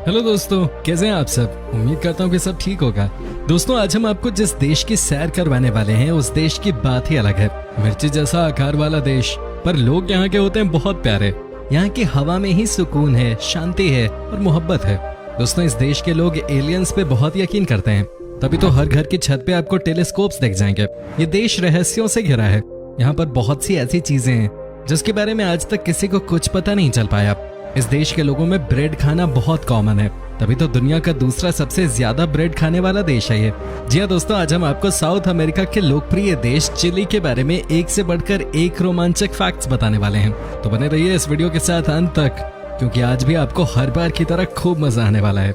Hello दोस्तों, कैसे हैं आप सब। उम्मीद करता हूँ कि सब ठीक होगा। दोस्तों, आज हम आपको जिस देश की सैर करवाने वाले हैं उस देश की बात ही अलग है। मिर्ची जैसा आकार वाला देश, पर लोग यहाँ के होते हैं बहुत प्यारे। यहाँ की हवा में ही सुकून है, शांति है और मोहब्बत है। दोस्तों, इस देश के लोग एलियंस पे बहुत यकीन करते हैं, तभी तो हर घर की छत पे आपको टेलीस्कोप्स दिख जाएंगे। ये देश रहस्यों से घिरा है। यहाँ पर बहुत सी ऐसी चीजें हैं जिसके बारे में आज तक किसी को कुछ पता नहीं चल पाया। इस देश के लोगों में ब्रेड खाना बहुत कॉमन है, तभी तो दुनिया का दूसरा सबसे ज्यादा ब्रेड खाने वाला देश है ये। जी हाँ दोस्तों, आज हम आपको साउथ अमेरिका के लोकप्रिय देश चिली के बारे में एक से बढ़कर एक रोमांचक फैक्ट्स बताने वाले हैं। तो बने रहिए इस वीडियो के साथ अंत तक, क्योंकि आज भी आपको हर बार की तरह खूब मजा आने वाला है।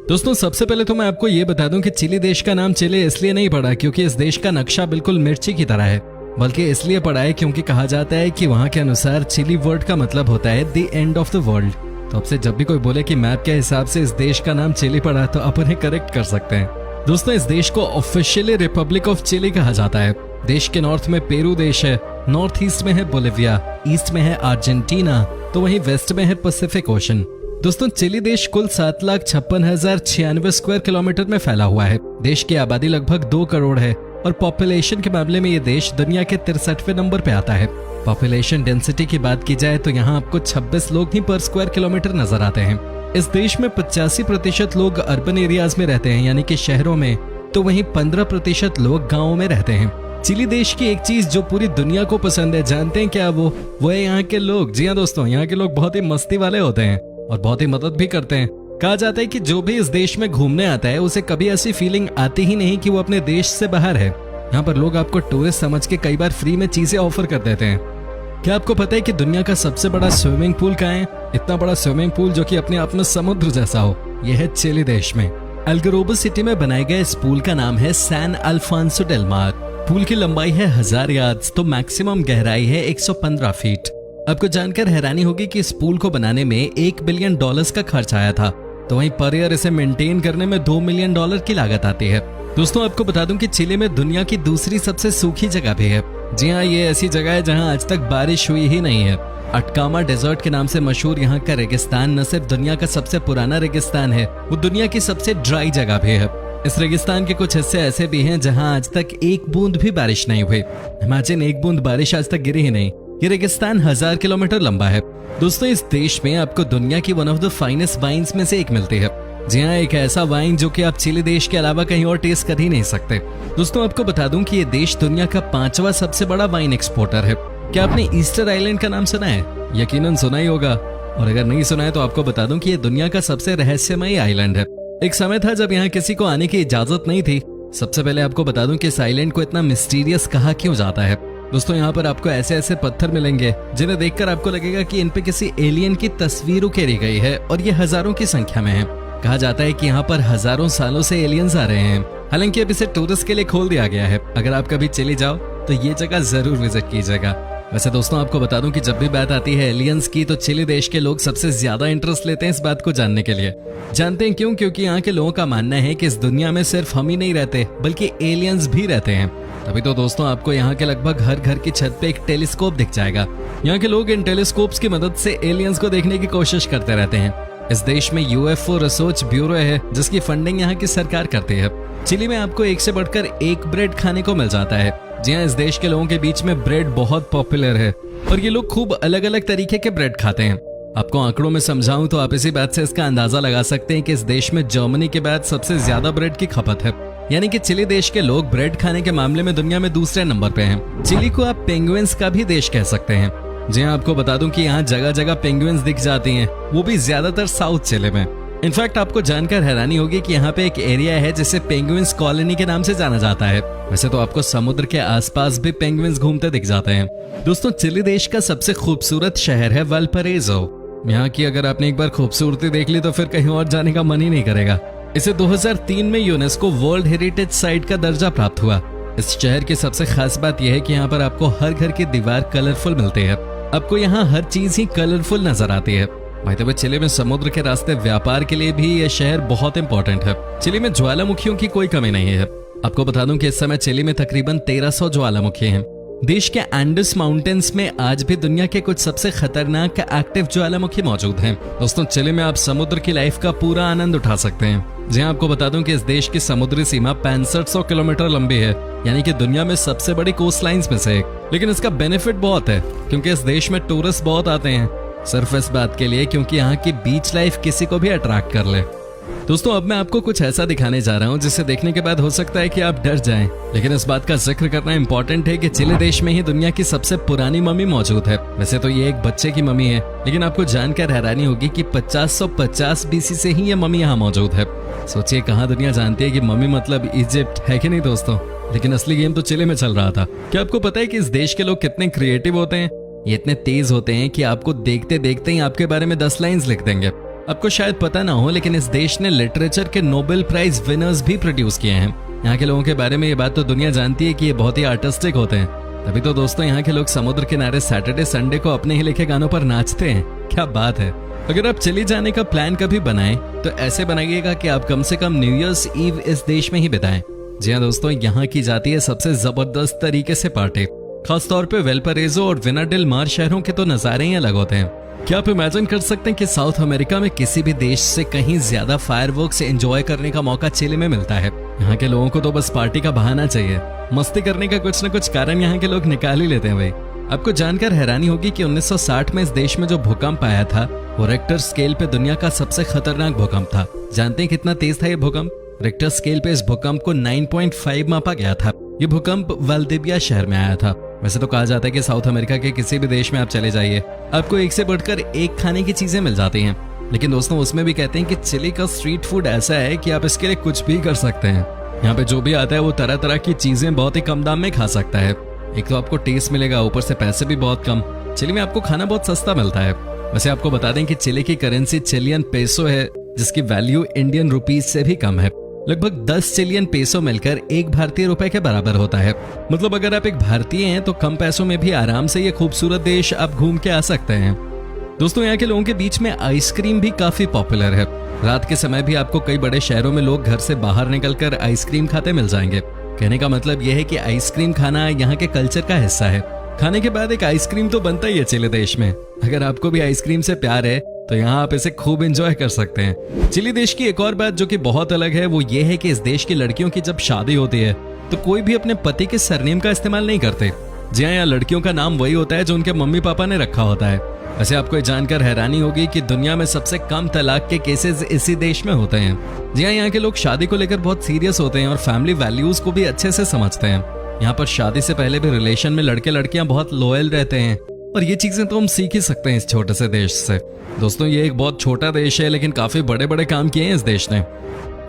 दोस्तों, सबसे पहले तो मैं आपको ये बता दूं कि चिली देश का नाम चिली इसलिए नहीं पड़ा क्योंकि इस देश का नक्शा बिल्कुल मिर्ची की तरह है, बल्कि इसलिए पड़ा है क्योंकि कहा जाता है कि वहाँ के अनुसार चिली वर्ड का मतलब होता है the end of the world. तो आपसे जब भी कोई बोले कि मैप के हिसाब से इस देश का नाम चिली पड़ा, तो आप उन्हें करेक्ट कर सकते हैं। दोस्तों, इस देश को ऑफिशियली रिपब्लिक ऑफ चिली कहा जाता है। देश के नॉर्थ में पेरू देश है, नॉर्थ ईस्ट में है बोलिविया, ईस्ट में है अर्जेंटीना, तो वहीं वेस्ट में है पैसिफिक ओशन। दोस्तों, चिली देश कुल 7,56,096 स्क्वायर किलोमीटर में फैला हुआ है। देश की आबादी लगभग 2 करोड़ है और पॉपुलेशन के मामले में ये देश दुनिया के 63वें नंबर पे आता है। पॉपुलेशन डेंसिटी की बात की जाए तो यहाँ आपको 26 लोग ही पर स्क्वायर किलोमीटर नजर आते हैं। इस देश में 85% लोग अर्बन एरियाज में रहते हैं, यानी कि शहरों में, तो वहीं 15% लोग गाँवों में रहते हैं। चिली देश की एक चीज जो पूरी दुनिया को पसंद है, जानते हैं क्या? वो है यहाँ के लोग। जी हाँ दोस्तों, यहाँ के लोग बहुत ही मस्ती वाले होते हैं और बहुत ही मदद भी करते हैं। कहा जाता है कि जो भी इस देश में घूमने आता है उसे कभी ऐसी फीलिंग आती ही नहीं कि वो अपने देश से बाहर है। यहाँ पर लोग आपको टूरिस्ट समझ के कई बार फ्री में चीजें ऑफर कर देते हैं। क्या आपको पता है कि दुनिया का सबसे बड़ा स्विमिंग पूल कहाँ है? इतना बड़ा स्विमिंग पूल जो कि अपने आप में समुद्र जैसा हो, यह है चिली देश में। अल्गारोबो सिटी में बनाए गए इस पूल का नाम है सैन अल्फांसो डेल मार। पूल की लंबाई है 1000 यार्ड्स, तो मैक्सिमम गहराई है 115 फीट। आपको जानकर हैरानी होगी कि इस पूल को बनाने में $1 बिलियन का खर्च आया था, तो वहीं पर ईयर इसे मेंटेन करने में $2 मिलियन की लागत आती है। दोस्तों, आपको बता दूं कि चिली में दुनिया की दूसरी सबसे सूखी जगह भी है। जी हाँ, ये ऐसी जगह है जहाँ आज तक बारिश हुई ही नहीं है। अटकामा डेजर्ट के नाम से मशहूर यहाँ का रेगिस्तान न सिर्फ दुनिया का सबसे पुराना रेगिस्तान है, वो दुनिया की सबसे ड्राई जगह भी है। इस रेगिस्तान के कुछ हिस्से ऐसे भी हैं जहाँ आज तक एक बूंद भी बारिश नहीं हुई। इमेजिन, एक बूंद बारिश आज तक गिरी ही नहीं। ये रेगिस्तान 1000 किलोमीटर लंबा है। दोस्तों, इस देश में आपको दुनिया की one of the finest wines में से एक मिलती है। जी हाँ, एक ऐसा वाइन जो कि आप चिली देश के अलावा कहीं और टेस्ट कर ही नहीं सकते। दोस्तों, आपको बता दूं कि ये देश दुनिया का 5वां सबसे बड़ा वाइन एक्सपोर्टर है। क्या आपने ईस्टर आइलैंड का नाम सुना है? यकीनन सुना ही होगा, और अगर नहीं सुना है तो आपको बता दूं कि ये दुनिया का सबसे रहस्यमयी आइलैंड है। एक समय था जब यहाँ किसी को आने की इजाजत नहीं थी। सबसे पहले आपको बता दूं कि इस आइलैंड को इतना मिस्टीरियस कहा क्यों जाता है। दोस्तों, यहाँ पर आपको ऐसे ऐसे पत्थर मिलेंगे जिन्हें देखकर आपको लगेगा कि इन पे किसी एलियन की तस्वीर उकेरी गई है, और ये हजारों की संख्या में है। कहा जाता है कि यहाँ पर हजारों सालों से एलियंस आ रहे हैं। हालांकि अब इसे टूरिस्ट के लिए खोल दिया गया है। अगर आप कभी चिली जाओ तो ये जगह जरूर विजिट कीजिएगा। वैसे दोस्तों, आपको बता दूं कि जब भी बात आती है एलियंस की, तो चिली देश के लोग सबसे ज्यादा इंटरेस्ट लेते हैं इस बात को जानने के लिए। जानते हैं क्यों? क्योंकि यहाँ के लोगों का मानना है कि इस दुनिया में सिर्फ हम ही नहीं रहते, बल्कि एलियंस भी रहते हैं। तभी तो दोस्तों, आपको यहाँ के लगभग हर घर की छत पे एक टेलीस्कोप दिख जाएगा। यहाँ के लोग इन टेलीस्कोप्स की मदद से एलियंस को देखने की कोशिश करते रहते हैं। इस देश में यूएफओ रिसर्च ब्यूरो है, जिसकी फंडिंग यहाँ की सरकार करती है। चिली में आपको एक से बढ़कर एक ब्रेड खाने को मिल जाता है। जी हाँ, इस देश के लोगों के बीच में ब्रेड बहुत पॉपुलर है और ये लोग खूब अलग अलग तरीके के ब्रेड खाते हैं। आपको आंकड़ों में समझाऊं तो आप इसी बात से इसका अंदाजा लगा सकते हैं कि इस देश में जर्मनी के बाद सबसे ज्यादा ब्रेड की खपत है। यानी कि चिली देश के लोग ब्रेड खाने के मामले में दुनिया में दूसरे नंबर पे हैं। चिली को आप पेंगुइन्स का भी देश कह सकते हैं। जी हाँ, आपको बता दूं कि यहाँ जगह जगह पेंगुइन्स दिख जाती हैं, वो भी ज्यादातर साउथ चिली में। इनफैक्ट आपको जानकर हैरानी होगी कि यहाँ पे एक एरिया है जिसे पेंगुइन्स कॉलोनी के नाम से जाना जाता है। वैसे तो आपको समुद्र के आसपास भी पेंगुइन्स घूमते दिख जाते हैं। दोस्तों, चिली देश का सबसे खूबसूरत शहर है वाल्पराइसो। यहाँ की अगर आपने एक बार खूबसूरती देख ली तो फिर कहीं और जाने का मन ही नहीं करेगा। इसे 2003 में यूनेस्को वर्ल्ड हेरिटेज साइट का दर्जा प्राप्त हुआ। इस शहर की सबसे खास बात यह है कि यहाँ पर आपको हर घर की दीवार कलरफुल मिलती है। आपको यहाँ हर चीज ही कलरफुल नजर आती है। भाई तो चिली में समुद्र के रास्ते व्यापार के लिए भी यह शहर बहुत इंपॉर्टेंट है। चिली में ज्वालामुखियों की कोई कमी नहीं है। आपको बता दूं कि इस समय चिली में तकरीबन 1300 ज्वालामुखी हैं। देश के एंडस माउंटेन्स में आज भी दुनिया के कुछ सबसे खतरनाक एक्टिव ज्वालामुखी मौजूद हैं। दोस्तों चिली में आप समुद्र की लाइफ का पूरा आनंद उठा सकते हैं। जी आपको बता दूं कि इस देश की समुद्री सीमा 6500 किलोमीटर लंबी है, यानी कि दुनिया में सबसे बड़ी कोस्ट लाइन्स में से एक। लेकिन इसका बेनिफिट बहुत है क्योंकि इस देश में टूरिस्ट बहुत आते हैं, सिर्फ इस बात के लिए क्योंकि यहाँ की बीच लाइफ किसी को भी अट्रैक्ट कर ले। दोस्तों अब मैं आपको कुछ ऐसा दिखाने जा रहा हूँ जिसे देखने के बाद हो सकता है कि आप डर जाएं, लेकिन इस बात का जिक्र करना इंपॉर्टेंट है कि चिली देश में ही दुनिया की सबसे पुरानी मम्मी मौजूद है। वैसे तो ये एक बच्चे की मम्मी है, लेकिन आपको जानकर हैरानी होगी कि 5050 BC से ही ये मम्मी यहाँ मौजूद है। सोचिए कहाँ दुनिया जानती है कि मम्मी मतलब इजिप्ट, है कि नहीं दोस्तों? लेकिन असली गेम तो चिली में चल रहा था। क्या आपको पता है कि इस देश के लोग कितने क्रिएटिव होते हैं? ये इतने तेज होते हैं कि आपको देखते देखते ही आपके बारे में 10 लाइन्स लिख देंगे। आपको शायद पता ना हो, लेकिन इस देश ने लिटरेचर के नोबेल प्राइज विनर्स भी प्रोड्यूस किए हैं। यहाँ के लोगों के बारे में ये बात तो दुनिया जानती है कि ये बहुत ही आर्टिस्टिक होते हैं। तभी तो दोस्तों यहाँ के लोग समुद्र किनारे सैटरडे संडे को अपने ही लिखे गानों पर नाचते हैं। क्या बात है। अगर आप चिली जाने का प्लान कभी बनाएं तो ऐसे बनाइएगा कि आप कम से कम न्यू ईयर्स ईव इस देश में ही बिताएं। जी हाँ दोस्तों, यहाँ की जाती है सबसे जबरदस्त तरीके से पार्टी। खासतौर पे वेल्परेजो और विना डेल मार शहरों के तो नजारे ही अलग होते हैं। क्या आप इमेजिन कर सकते हैं कि साउथ अमेरिका में किसी भी देश से कहीं ज्यादा फायरवर्क्स एंजॉय करने का मौका चिली में मिलता है? यहाँ के लोगों को तो बस पार्टी का बहाना चाहिए, मस्ती करने का कुछ न कुछ कारण यहाँ के लोग निकाल ही लेते हैं भाई। आपको जानकर हैरानी होगी कि 1960 में इस देश में जो भूकंप आया था वो रिक्टर स्केल पे दुनिया का सबसे खतरनाक भूकंप था। जानते हैं कितना तेज था ये भूकंप? रिक्टर स्केल पे इस भूकंप को 9.5 मापा गया था। ये भूकंप वाल्दिविया शहर में आया था। वैसे तो कहा जाता है कि साउथ अमेरिका के किसी भी देश में आप चले जाइए, आपको एक से बढ़कर एक खाने की चीजें मिल जाती हैं। लेकिन दोस्तों उसमें भी कहते हैं कि चिली का स्ट्रीट फूड ऐसा है कि आप इसके लिए कुछ भी कर सकते हैं। यहाँ पे जो भी आता है वो तरह तरह की चीजें बहुत ही कम दाम में खा सकता है। एक तो आपको टेस्ट मिलेगा, ऊपर से पैसे भी बहुत कम। चिली में आपको खाना बहुत सस्ता मिलता है। वैसे आपको बता दें कि चिली की करेंसी चिलियन पेसो है, जिसकी वैल्यू इंडियन रुपीज से भी कम है। लगभग 10 चिलियन पेसो मिलकर 1 भारतीय रुपए के बराबर होता है। मतलब अगर आप एक भारतीय हैं तो कम पैसों में भी आराम से ये खूबसूरत देश आप घूम के आ सकते हैं। दोस्तों यहाँ के लोगों के बीच में आइसक्रीम भी काफी पॉपुलर है। रात के समय भी आपको कई बड़े शहरों में लोग घर से बाहर निकलकर आइसक्रीम खाते मिल जाएंगे। कहने का मतलब यह है कि आइसक्रीम खाना यहाँ के कल्चर का हिस्सा है। खाने के बाद एक आइसक्रीम तो बनता ही है चिली देश में। अगर आपको भी आइसक्रीम से प्यार है तो यहाँ आप इसे खूब एंजॉय कर सकते हैं। चिली देश की एक और बात जो कि बहुत अलग है वो ये है कि इस देश की लड़कियों की जब शादी होती है तो कोई भी अपने पति के सरनेम का इस्तेमाल नहीं करते। जी हाँ, यहाँ लड़कियों का नाम वही होता है जो उनके मम्मी पापा ने रखा होता है। वैसे आपको ये जानकर हैरानी होगी कि दुनिया में सबसे कम तलाक के केसेस इसी देश में होते हैं। जी हाँ, यहाँ के लोग शादी को लेकर बहुत सीरियस होते हैं और फैमिली वैल्यूज को भी अच्छे से समझते हैं। यहाँ पर शादी से पहले भी रिलेशन में लड़के लड़कियां बहुत लॉयल रहते हैं और ये चीजें तो हम सीख ही सकते हैं इस छोटे से देश से। दोस्तों ये एक बहुत छोटा देश है लेकिन काफी बड़े बड़े काम किए हैं इस देश ने।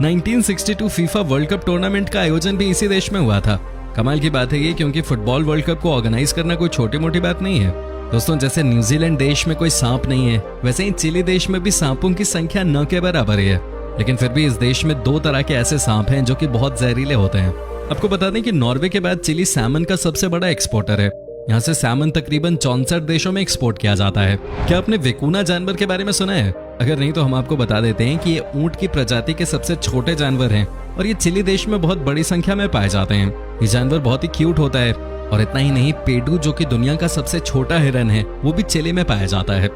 1962 फीफा वर्ल्ड कप टूर्नामेंट का आयोजन भी इसी देश में हुआ था। कमाल की बात है ये, क्योंकि फुटबॉल वर्ल्ड कप को ऑर्गेनाइज करना कोई छोटी मोटी बात नहीं है। दोस्तों जैसे न्यूजीलैंड देश में कोई सांप नहीं है, वैसे ही चिली देश में भी सांपों की संख्या न के बराबर ही है। लेकिन फिर भी इस देश में 2 तरह के ऐसे सांप हैं जो कि बहुत जहरीले होते हैं। आपको बता दें कि नॉर्वे के बाद चिली सैमन का सबसे बड़ा एक्सपोर्टर है। यहाँ से सैमन तकरीबन 64 देशों में एक्सपोर्ट किया जाता है। क्या आपने विकुना जानवर के बारे में सुना है? अगर नहीं तो हम आपको बता देते हैं कि ये ऊंट की प्रजाति के सबसे छोटे जानवर हैं और ये चिली देश में बहुत बड़ी संख्या में पाए जाते हैं। ये जानवर बहुत ही क्यूट होता है और इतना ही नहीं, पेडू जो कि दुनिया का सबसे छोटा हिरन है वो भी चिली में पाया जाता है।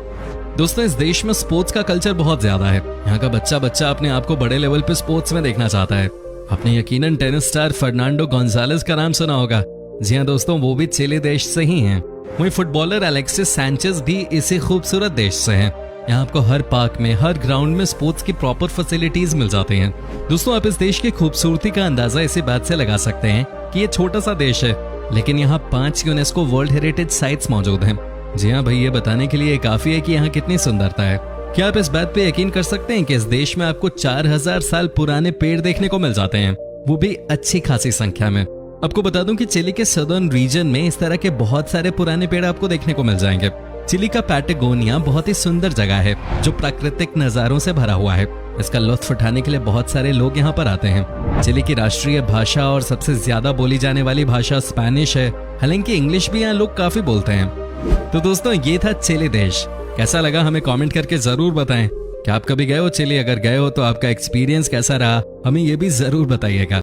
दोस्तों इस देश में स्पोर्ट्स का कल्चर बहुत ज्यादा है। यहाँ का बच्चा अपने आप को बड़े लेवल पे स्पोर्ट्स में देखना चाहता है। आपने यकीनन टेनिस स्टार फर्नांडो गोंजालेस का नाम सुना होगा। जी हाँ दोस्तों, वो भी चिली देश से ही हैं। वहीं फुटबॉलर एलेक्सिस सैंचेज भी इसी खूबसूरत देश से हैं। यहाँ आपको हर पार्क में, हर ग्राउंड में स्पोर्ट्स की प्रॉपर फैसिलिटीज मिल जाती हैं। दोस्तों आप इस देश की खूबसूरती का अंदाजा इसी बात से लगा सकते हैं कि ये छोटा सा देश है लेकिन यहाँ 5 यूनेस्को वर्ल्ड हेरिटेज साइट्स मौजूद हैं। जी हाँ भाई, ये बताने के लिए काफी है कि यहाँ कितनी सुंदरता है। क्या आप इस बात पे यकीन कर सकते हैं कि इस देश में आपको 4000 साल पुराने पेड़ देखने को मिल जाते हैं, वो भी अच्छी खासी संख्या में। आपको बता दूं कि चिली के सदर्न रीजन में इस तरह के बहुत सारे पुराने पेड़ आपको देखने को मिल जाएंगे। चिली का पैटागोनिया बहुत ही सुंदर जगह है जो प्राकृतिक नजारों से भरा हुआ है। इसका लुत्फ उठाने के लिए बहुत सारे लोग यहाँ पर आते हैं। चिली की राष्ट्रीय भाषा और सबसे ज्यादा बोली जाने वाली भाषा स्पेनिश है, हालांकि इंग्लिश भी यहाँ लोग काफी बोलते हैं। तो दोस्तों ये था चिली देश। कैसा लगा हमें कमेंट करके जरूर बताएं। क्या आप कभी गए हो चिली? अगर गए हो तो आपका एक्सपीरियंस कैसा रहा, हमें ये भी जरूर बताइएगा।